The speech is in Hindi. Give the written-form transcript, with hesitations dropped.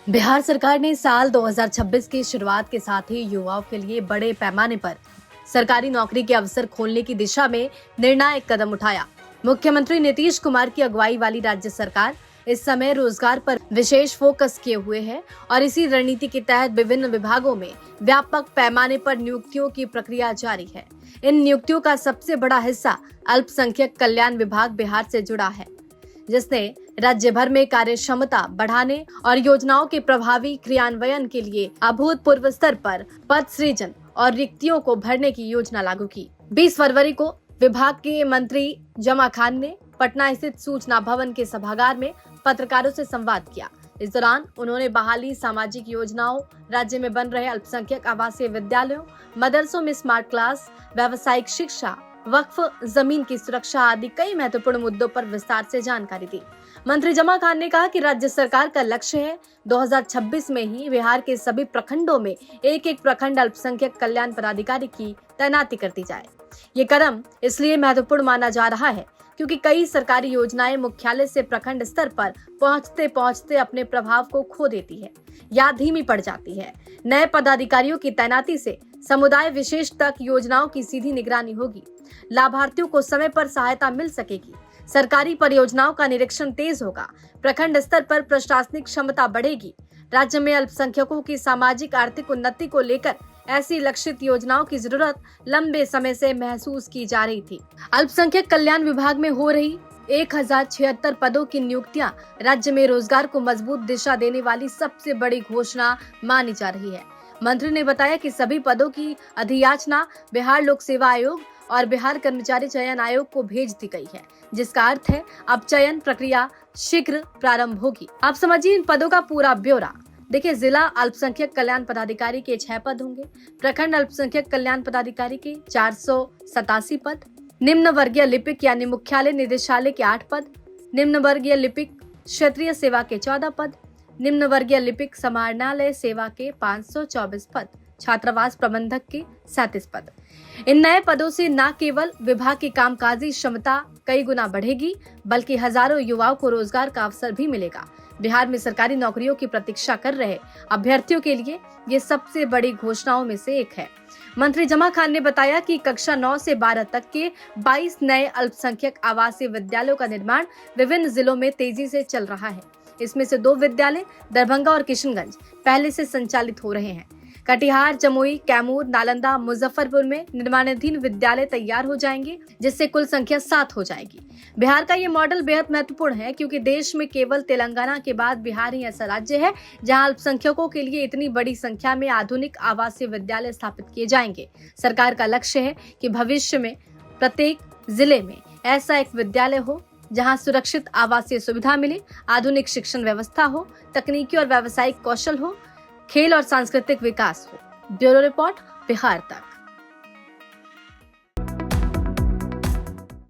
बिहार सरकार ने साल 2026 की शुरुआत के साथ ही युवाओं के लिए बड़े पैमाने पर सरकारी नौकरी के अवसर खोलने की दिशा में निर्णायक कदम उठाया। मुख्यमंत्री नीतीश कुमार की अगुवाई वाली राज्य सरकार इस समय रोजगार पर विशेष फोकस किए हुए है और इसी रणनीति के तहत विभिन्न विभागों में व्यापक पैमाने पर नियुक्तियों की प्रक्रिया जारी है। इन नियुक्तियों का सबसे बड़ा हिस्सा अल्पसंख्यक कल्याण विभाग बिहार से जुड़ा है, जिसने राज्य भर में कार्य क्षमता बढ़ाने और योजनाओं के प्रभावी क्रियान्वयन के लिए अभूतपूर्व स्तर पर पद सृजन और रिक्तियों को भरने की योजना लागू की। 20 फरवरी को विभाग के मंत्री जमा खान ने पटना स्थित सूचना भवन के सभागार में पत्रकारों से संवाद किया। इस दौरान उन्होंने बहाली, सामाजिक योजनाओं, राज्य में बन रहे अल्पसंख्यक आवासीय विद्यालयों, मदरसों में स्मार्ट क्लास, व्यावसायिक शिक्षा, वक्फ जमीन की सुरक्षा आदि कई महत्वपूर्ण मुद्दों पर विस्तार से जानकारी दी। मंत्री जमा खान ने कहा कि राज्य सरकार का लक्ष्य है 2026 में ही बिहार के सभी प्रखंडों में एक एक प्रखंड अल्पसंख्यक कल्याण पदाधिकारी की तैनाती कर दी जाए। ये कदम इसलिए महत्वपूर्ण माना जा रहा है क्योंकि कई सरकारी योजनाएं मुख्यालय से प्रखंड स्तर पर पहुंचते पहुंचते अपने प्रभाव को खो देती है या धीमी पड़ जाती है। नए पदाधिकारियों की तैनाती से समुदाय विशेष तक योजनाओं की सीधी निगरानी होगी, लाभार्थियों को समय पर सहायता मिल सकेगी, सरकारी परियोजनाओं का निरीक्षण तेज होगा, प्रखंड स्तर पर प्रशासनिक क्षमता बढ़ेगी। राज्य में अल्पसंख्यकों की सामाजिक आर्थिक उन्नति को लेकर ऐसी लक्षित योजनाओं की जरूरत लंबे समय से महसूस की जा रही थी। अल्पसंख्यक कल्याण विभाग में हो रही 1076 पदों की नियुक्तियां राज्य में रोजगार को मजबूत दिशा देने वाली सबसे बड़ी घोषणा मानी जा रही है। मंत्री ने बताया कि सभी पदों की अधियाचना बिहार लोक सेवा आयोग और बिहार कर्मचारी चयन आयोग को भेज दी गई है, जिसका अर्थ है अब चयन प्रक्रिया शीघ्र प्रारंभ होगी। आप समझिए इन पदों का पूरा ब्यौरा। देखिए, जिला अल्पसंख्यक कल्याण पदाधिकारी के 6 पद होंगे, प्रखंड अल्पसंख्यक कल्याण पदाधिकारी के 487 पद, निम्न वर्गीय लिपिक यानी मुख्यालय निदेशालय के 8 पद, निम्न वर्गीय लिपिक क्षेत्रीय सेवा के 14 पद, निम्न वर्गीय लिपिक समाहरणालय सेवा के 524 पद, छात्रावास प्रबंधक के 37 पद। इन नए पदों से न केवल विभाग की कामकाजी क्षमता कई गुना बढ़ेगी, बल्कि हजारों युवाओं को रोजगार का अवसर भी मिलेगा। बिहार में सरकारी नौकरियों की प्रतीक्षा कर रहे अभ्यर्थियों के लिए ये सबसे बड़ी घोषणाओं में से एक है। मंत्री जमा खान ने बताया कि कक्षा 9 से 12 तक के 22 नए अल्पसंख्यक आवासीय विद्यालयों का निर्माण विभिन्न जिलों में तेजी से चल रहा है। इसमें से 2 विद्यालय दरभंगा और किशनगंज पहले से संचालित हो रहे हैं। कटिहार, जमुई, कैमूर, नालंदा, मुजफ्फरपुर में निर्माणाधीन विद्यालय तैयार हो जाएंगे, जिससे कुल संख्या 7 हो जाएगी। बिहार का ये मॉडल बेहद महत्वपूर्ण है क्योंकि देश में केवल तेलंगाना के बाद बिहार ही ऐसा राज्य है जहां अल्पसंख्यकों के लिए इतनी बड़ी संख्या में आधुनिक आवासीय विद्यालय स्थापित किए जाएंगे। सरकार का लक्ष्य है कि भविष्य में प्रत्येक जिले में ऐसा एक विद्यालय हो जहां सुरक्षित आवासीय सुविधा मिले, आधुनिक शिक्षण व्यवस्था हो, तकनीकी और व्यावसायिक कौशल हो, खेल और सांस्कृतिक विकास हो। ब्यूरो रिपोर्ट, बिहार तक।